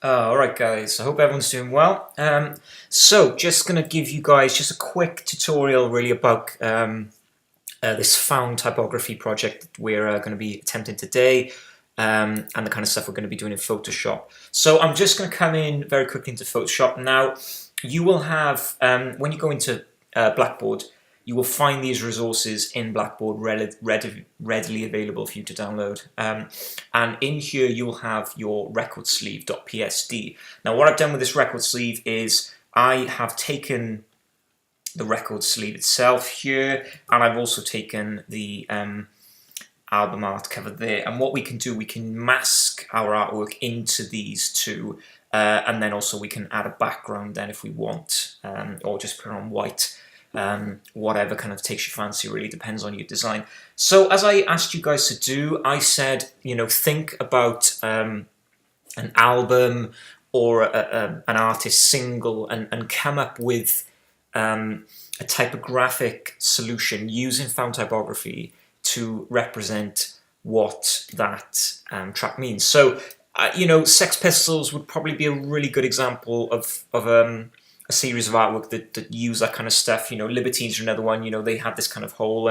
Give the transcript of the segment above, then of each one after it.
Alright guys, I hope everyone's doing well. So just going to give you guys just a quick tutorial really about this found typography project that we're going to be attempting today, and the kind of stuff we're going to be doing in Photoshop. So I'm just going to come in very quickly into Photoshop. Now you will have, when you go into Blackboard, you will find these resources in Blackboard readily available for you to download. And in here you will have your record sleeve.psd. Now what I've done with this record sleeve is I have taken the record sleeve itself here, and I've also taken the album art cover there. And what we can do, we can mask our artwork into these two, and then also we can add a background then if we want, or just put it on white. Whatever kind of takes your fancy, really depends on your design. So as I asked you guys to do, I said, think about an album or an artist single and come up with a typographic solution using found typography to represent what that track means. So, Sex Pistols would probably be a really good example of a series of artwork that use that kind of stuff. Libertines are another one. They have this kind of whole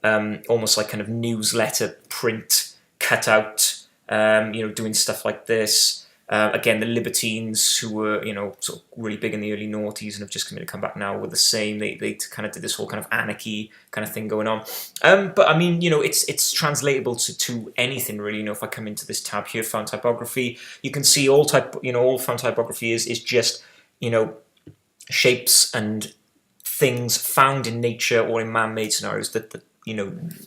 almost like kind of newsletter print cutout, doing stuff like this. Again, the Libertines, who were sort of really big in the early noughties and have just come back now, were the same. They kind of did this whole kind of anarchy kind of thing going on. But I mean, it's translatable to anything really. If I come into this tab here, found typography, you can see all found typography is just shapes and things found in nature or in man-made scenarios that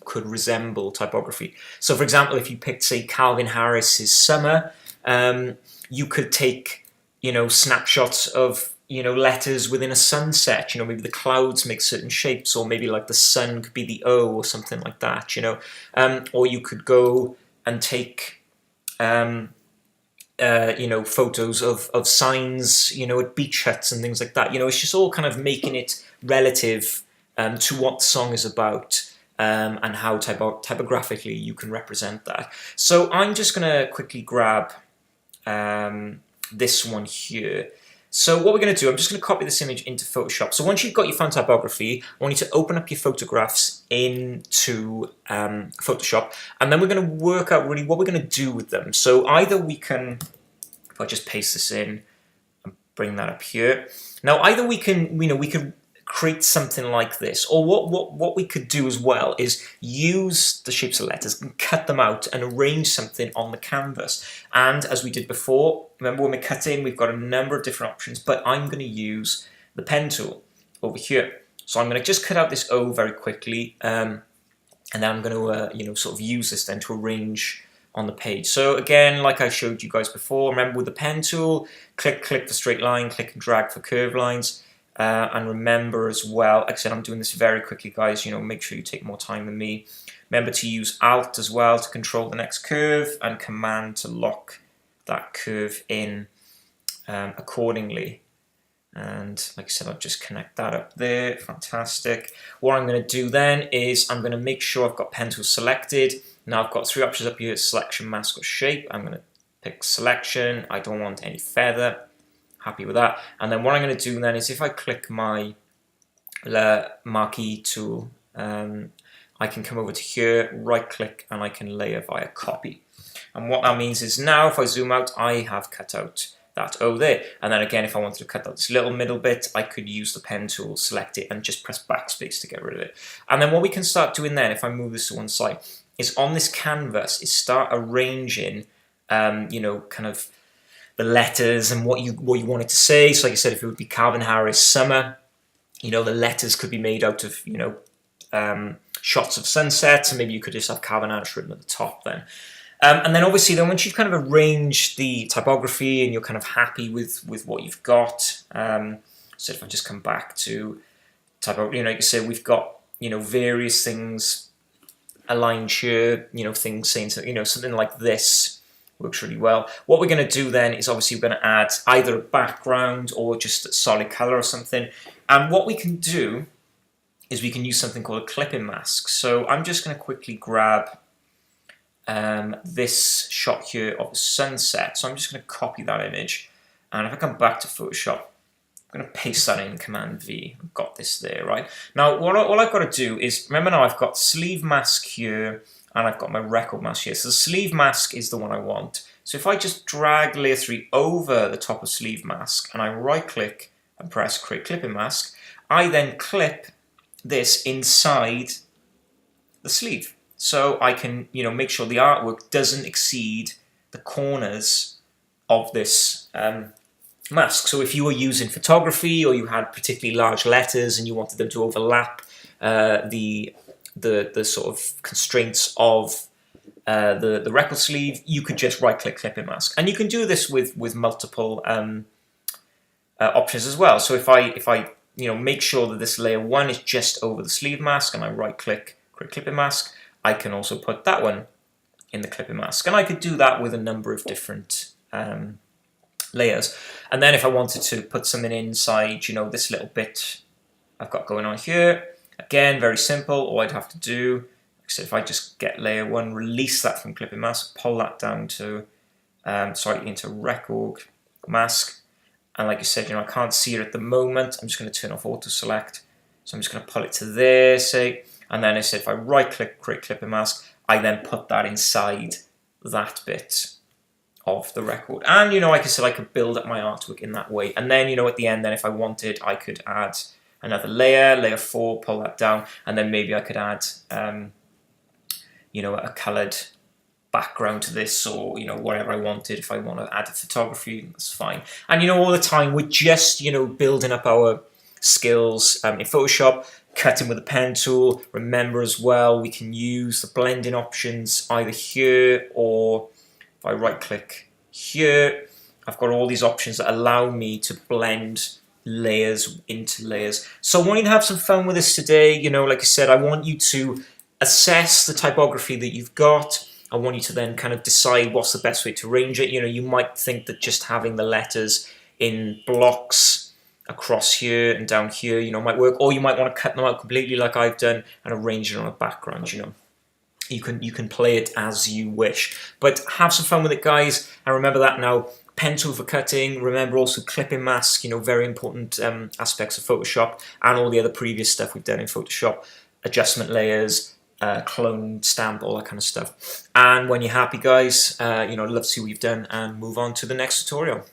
could resemble typography. So for example, if you picked, say, Calvin Harris's Summer, you could take snapshots of letters within a sunset. Maybe the clouds make certain shapes, or maybe like the sun could be the O or something like that. Or you could go and take photos of signs, at beach huts and things like that. It's just all kind of making it relative to what the song is about, and how typographically you can represent that. So I'm just going to quickly grab this one here. So what we're going to do, I'm just going to copy this image into Photoshop. So once you've got your found typography, I want you to open up your photographs into Photoshop, and then we're going to work out really what we're going to do with them. So either we can, if I just paste this in and bring that up here. Now either we can, we could create something like this, or what we could do as well is use the shapes of letters and cut them out and arrange something on the canvas. And as we did before, remember when we're cutting, we've got a number of different options, but I'm going to use the pen tool over here. So I'm going to just cut out this O very quickly, and then I'm going to sort of use this then to arrange on the page. So again, like I showed you guys before, remember with the pen tool, click for straight line, click and drag for curved lines. And remember as well, like I said, I'm doing this very quickly, guys, make sure you take more time than me. Remember to use Alt as well to control the next curve, and Command to lock that curve in accordingly. And like I said, I'll just connect that up there. Fantastic. What I'm going to do then is I'm going to make sure I've got pen tool selected. Now I've got three options up here: selection, mask, or shape. I'm going to pick selection. I don't want any feather. Happy with that. And then what I'm going to do then is if I click my marquee tool, I can come over to here, right click, and I can layer via copy. And what that means is now if I zoom out, I have cut out that O there. And then again, if I wanted to cut out this little middle bit, I could use the pen tool, select it, and just press backspace to get rid of it. And then what we can start doing then, if I move this to one side, is on this canvas, is start arranging, kind of the letters and what you wanted to say. So like I said, if it would be Calvin Harris Summer, the letters could be made out of shots of sunsets, and maybe you could just have Calvin Harris written at the top then. And then obviously then once you've kind of arranged the typography and you're kind of happy with what you've got, so if I just come back to typography, like I said, we've got various things aligned here, things saying something like this works really well. What we're going to do then is obviously we're going to add either a background or just a solid color or something. And what we can do is we can use something called a clipping mask. So I'm just going to quickly grab this shot here of the sunset. So I'm just going to copy that image, and if I come back to Photoshop, I'm going to paste that in Command V. I've got this there, right? Now, all I've got to do is, remember now I've got sleeve mask here, and I've got my record mask here. So the sleeve mask is the one I want. So if I just drag layer 3 over the top of sleeve mask, and I right click and press create clipping mask, I then clip this inside the sleeve. So I can, make sure the artwork doesn't exceed the corners of this mask. So if you were using photography, or you had particularly large letters and you wanted them to overlap the sort of constraints of the record sleeve, you could just right-click clipping mask, and you can do this with multiple options as well. So if I make sure that this layer 1 is just over the sleeve mask, and I right-click create clipping mask, I can also put that one in the clipping mask, and I could do that with a number of different layers. And then if I wanted to put something inside, this little bit I've got going on here, again, very simple. All I'd have to do, so if I just get layer 1, release that from clipping mask, pull that down to, into record mask, and like I said, I can't see it at the moment. I'm just going to turn off auto select, so I'm just going to pull it to there, say, and then I said if I right click create clipping mask, I then put that inside that bit of the record. And like I said, I could build up my artwork in that way. And then at the end, then if I wanted, I could add another layer 4, pull that down, and then maybe I could add a coloured background to this, or whatever I wanted. If I want to add a photography, that's fine. And all the time we're just building up our skills in Photoshop, cutting with the pen tool. Remember as well, we can use the blending options either here, or if I right click here, I've got all these options that allow me to blend layers into layers. So I want you to have some fun with this today. Like I said, I want you to assess the typography that you've got. I want you to then kind of decide what's the best way to arrange it. You might think that just having the letters in blocks across here and down here, might work, or you might want to cut them out completely like I've done and arrange it on a background. You can play it as you wish, but have some fun with it, guys. And remember that now, pen tool for cutting. Remember also clipping mask, very important aspects of Photoshop, and all the other previous stuff we've done in Photoshop, adjustment layers, clone, stamp, all that kind of stuff. And when you're happy, guys, I'd love to see what you've done and move on to the next tutorial.